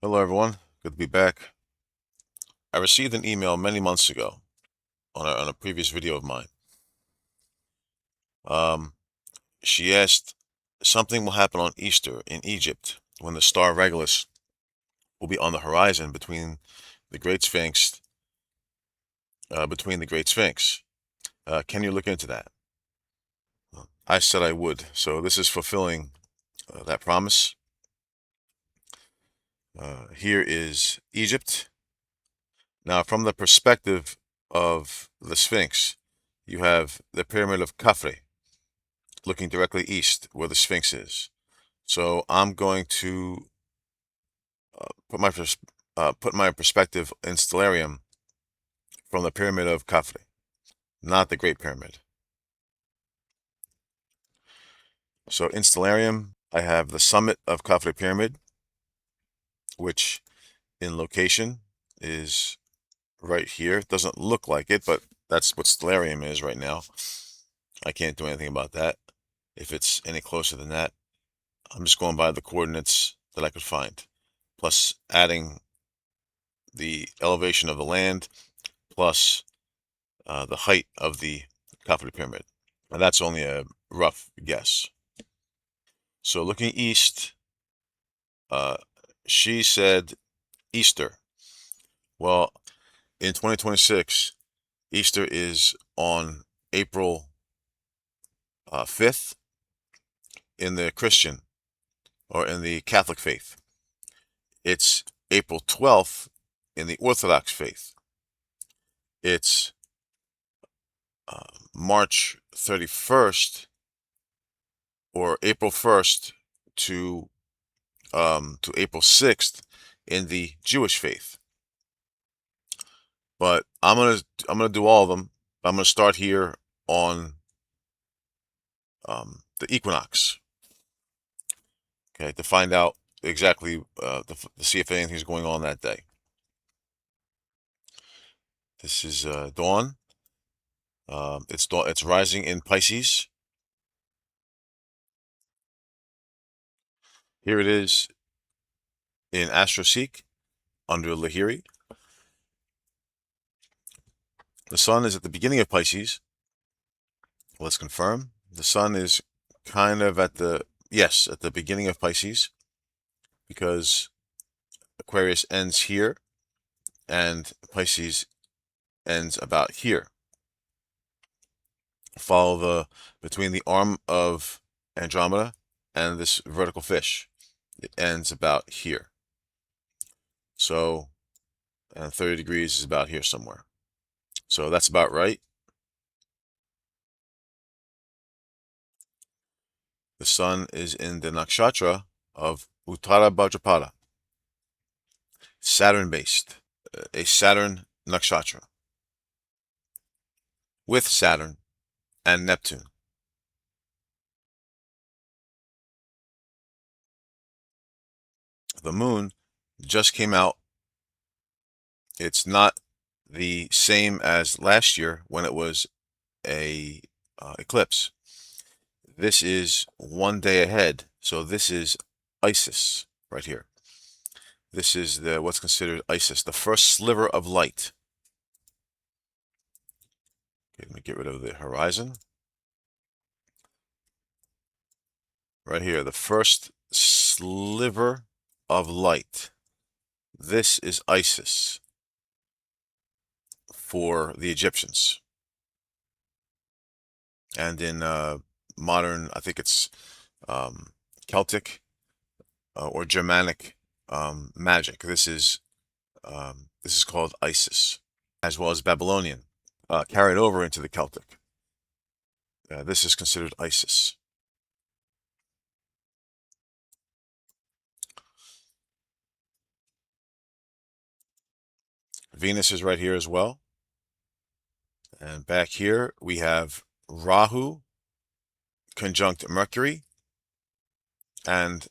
Hello, everyone. Good to be back. I received an email many months ago on a previous video of mine. She asked, something will happen on Easter in Egypt when the star Regulus will be on the horizon between the Great Sphinx, Can you look into that? I said I would. So this is fulfilling that promise. Here is Egypt. Now, from the perspective of the Sphinx, you have the Pyramid of Khafre looking directly east where the Sphinx is. So I'm going to put my perspective in Stellarium from the Pyramid of Khafre, not the Great Pyramid. So in Stellarium, I have the summit of Khafre Pyramid, which in location is right here. It doesn't look like it, but that's what Stellarium is right now. I can't do anything about that. If it's any closer than that, I'm just going by the coordinates that I could find, plus adding the elevation of the land, plus the height of the Khafre Pyramid. And that's only a rough guess. So looking east, she said Easter. Well, in 2026, Easter is on April 5th in the Christian or in the Catholic faith. It's April 12th in the Orthodox faith. It's March 31st or April 1st to April 6th in the Jewish faith. But I'm gonna do all of them. I'm gonna start here on the equinox. Okay, to find out exactly to see if anything's going on that day. This is dawn. It's dawn. It's rising in Pisces. Here it is in AstroSeek under Lahiri. The sun is at the beginning of Pisces. Let's confirm. The sun is kind of at the beginning of Pisces, because Aquarius ends here and Pisces ends about here. Follow between the arm of Andromeda and this vertical fish. It ends about here. So, and 30 degrees is about here somewhere. So that's about right. The sun is in the nakshatra of Uttara Bhadrapada, Saturn-based, a Saturn nakshatra, with Saturn and Neptune. The moon just came out. It's not the same as last year when it was a eclipse. This is one day ahead. So this is Isis right here. This is what's considered Isis, the first sliver of light. Okay, let me get rid of the horizon. Right here, the first sliver of light. This is Isis for the Egyptians. And in modern, I think it's Celtic or Germanic magic. This is called Isis, as well as Babylonian, carried over into the Celtic. This is considered Isis. Venus is right here as well. And back here we have Rahu conjunct Mercury and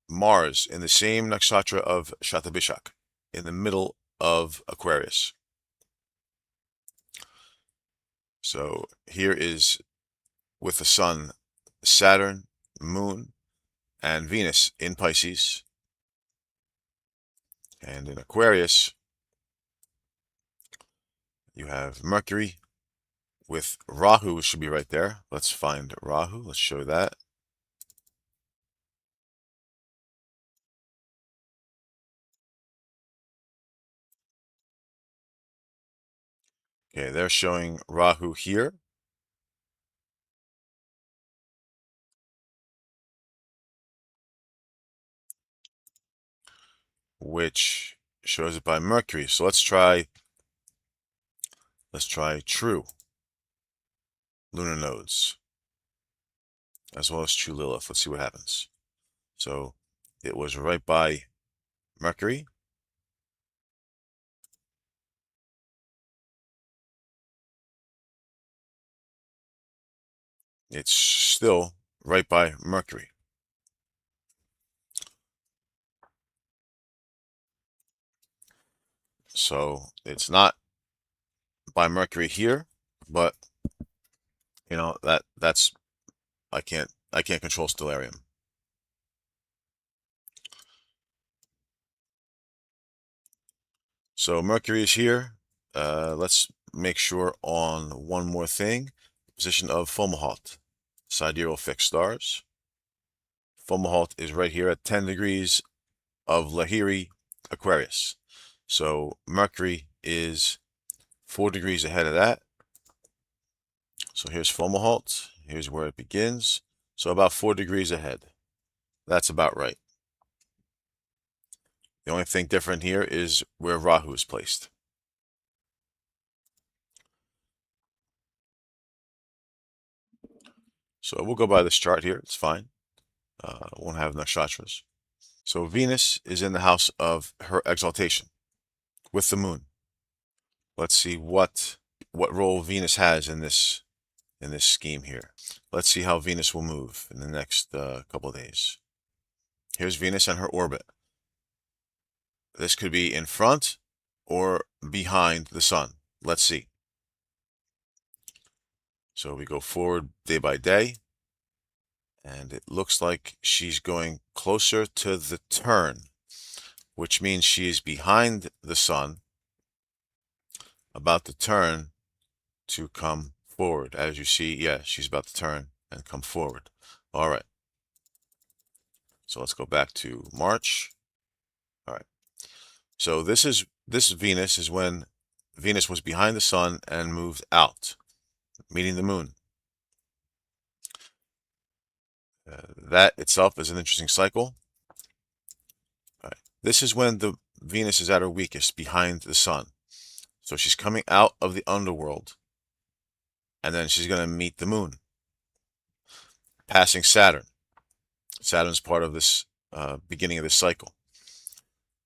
Mars in the same nakshatra of Shatabishak, in the middle of Aquarius. So here is, with the sun, Saturn, Moon, and Venus in Pisces. And in Aquarius, you have Mercury with Rahu, which should be right there. Let's find Rahu. Let's show that. Okay, they're showing Rahu here. Which shows it by Mercury. So let's try true lunar nodes as well as true Lilith. Let's see what happens. So it was right by Mercury. It's still right by Mercury. So it's not by Mercury here, but you know that's I can't control stellarium. So Mercury is here. Let's make sure on one more thing. Position of Fomalhaut, sidereal fixed stars. Fomalhaut is right here at 10 degrees of Lahiri, Aquarius. So Mercury is 4 degrees ahead of that. So here's Fomalhaut. Here's where it begins. So about 4 degrees ahead. That's about right. The only thing different here is where Rahu is placed. So we'll go by this chart here. It's fine. Won't have nakshatras. So Venus is in the house of her exaltation with the moon. Let's see what role Venus has in this scheme here. Let's see how Venus will move in the next couple of days. Here's Venus and her orbit. This could be in front or behind the sun. Let's see. So we go forward day by day, and it looks like she's going closer to the turn, which means she's behind the sun, about to turn to come forward. As you see, yeah, she's about to turn and come forward. All right. So let's go back to March. All right. So this Venus is when Venus was behind the sun and moved out, meeting the moon. That itself is an interesting cycle. All right. This is when the Venus is at her weakest, behind the sun. So she's coming out of the underworld, and then she's going to meet the moon, passing Saturn. Saturn's part of this beginning of this cycle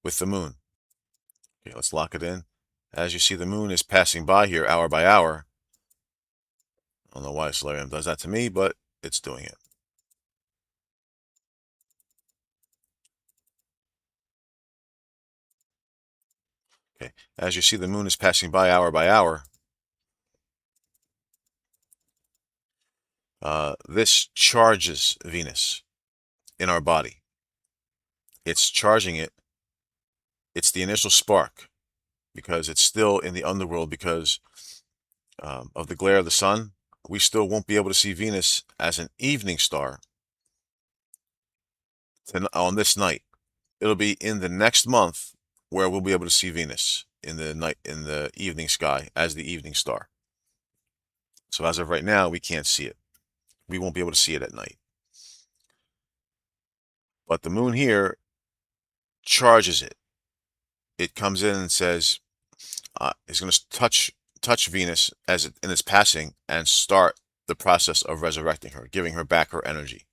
with the moon. Okay, let's lock it in. As you see, the moon is passing by here hour by hour. I don't know why Solarium does that to me, but it's doing it. Okay, as you see, the moon is passing by hour by hour. This charges Venus in our body. It's charging it. It's the initial spark because it's still in the underworld because of the glare of the sun. We still won't be able to see Venus as an evening star on this night. It'll be in the next month where we'll be able to see Venus in the evening sky as the evening star. So as of right now, we can't see it. We won't be able to see it at night. But the moon here charges it. It comes in and says it's going to touch Venus in its passing and start the process of resurrecting her, giving her back her energy.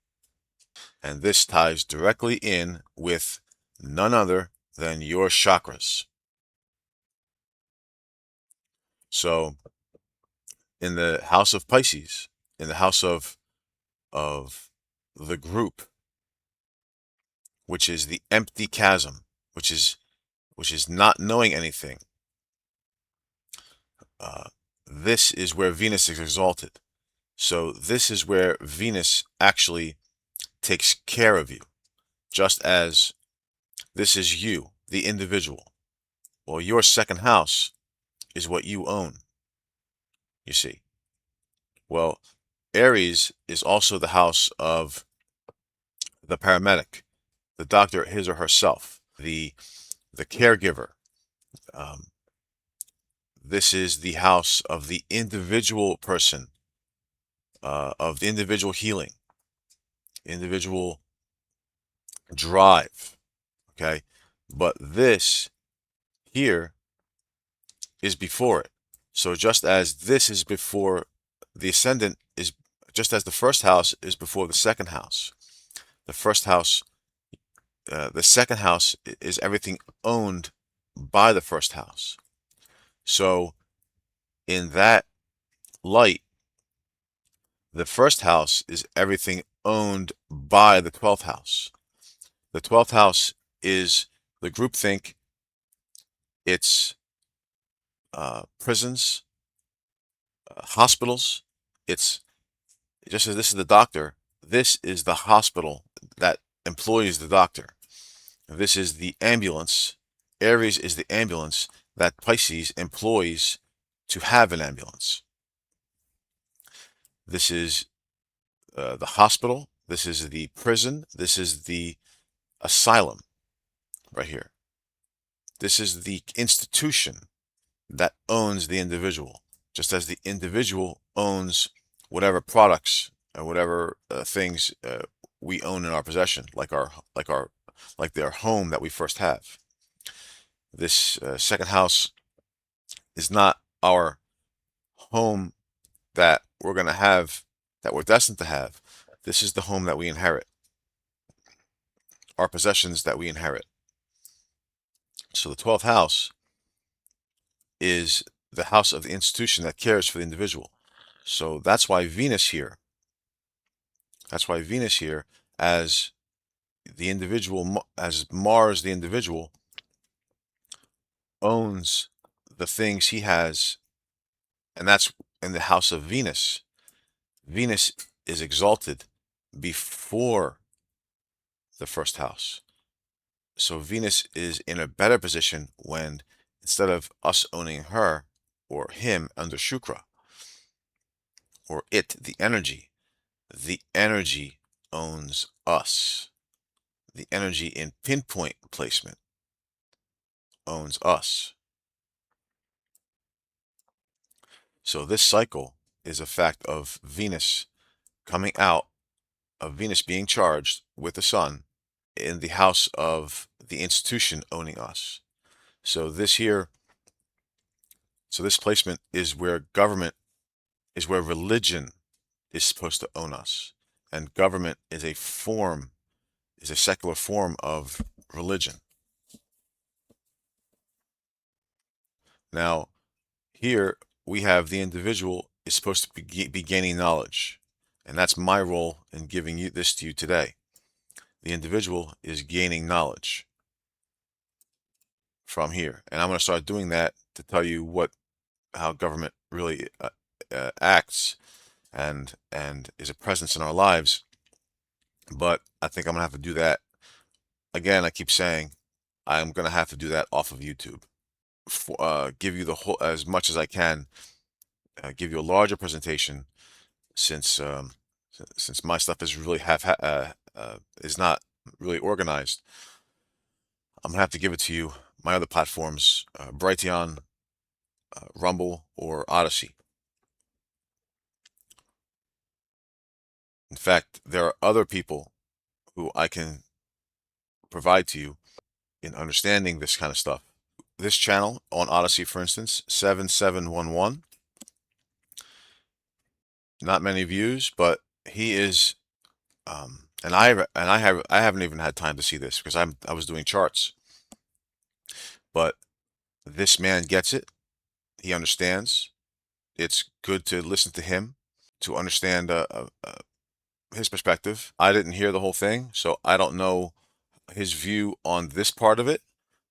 And this ties directly in with none other than your chakras. So in the house of Pisces, in the house of the group, which is the empty chasm, which is not knowing anything. This is where Venus is exalted. So this is where Venus actually takes care of you, just as this is you. the individual. Well, your second house is what you own, you see. Well, Aries is also the house of the paramedic, the doctor, his or herself, the caregiver. Um, this is the house of the individual person, of the individual healing, individual drive. Okay, but this here is before it. So just as this is before the ascendant is, just as the first house is before the second house. The first house, the second house is everything owned by the first house. So in that light, the first house is everything owned by the 12th house. The 12th house is the groupthink, it's prisons, hospitals. It's just as this is the doctor, this is the hospital that employs the doctor. This is the ambulance. Aries is the ambulance that Pisces employs to have an ambulance. This is the hospital. This is the prison. This is the asylum right here. This is the institution that owns the individual, just as the individual owns whatever products and whatever things we own in our possession, like their home that we first have. This second house is not our home that we're going to have, that we're destined to have. This is the home that we inherit, our possessions that we inherit. So the 12th house is the house of the institution that cares for the individual. So that's why Venus here, as the individual, as Mars, the individual, owns the things he has, and that's in the house of Venus. Venus is exalted before the first house. So Venus is in a better position when, instead of us owning her or him under Shukra, or it, the energy owns us. The energy in pinpoint placement owns us. So this cycle is a fact of Venus coming out, of Venus being charged with the sun in the house of the institution owning us. So this here, so this placement is where government, is where religion is supposed to own us. And government is a form, is a secular form of religion. Now, here we have the individual is supposed to be gaining knowledge. And that's my role in giving you this to you today. The individual is gaining knowledge from here. And I'm going to start doing that to tell you how government really acts and is a presence in our lives. But I think I'm going to have to do that. Again, I keep saying I'm going to have to do that off of YouTube. Give you the whole, as much as I can, give you a larger presentation, since my stuff is really is not really organized. I'm gonna have to give it to you. My other platforms, Brighteon, Rumble, or Odyssey. In fact, there are other people who I can provide to you in understanding this kind of stuff. This channel on Odyssey, for instance, 7711. Not many views, but he is, and I haven't even had time to see this because I was doing charts. But this man gets it. He understands. It's good to listen to him to understand his perspective. I didn't hear the whole thing, so I don't know his view on this part of it.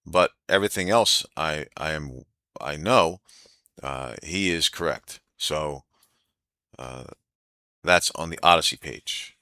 But everything else, I know he is correct. So that's on the Odyssey page.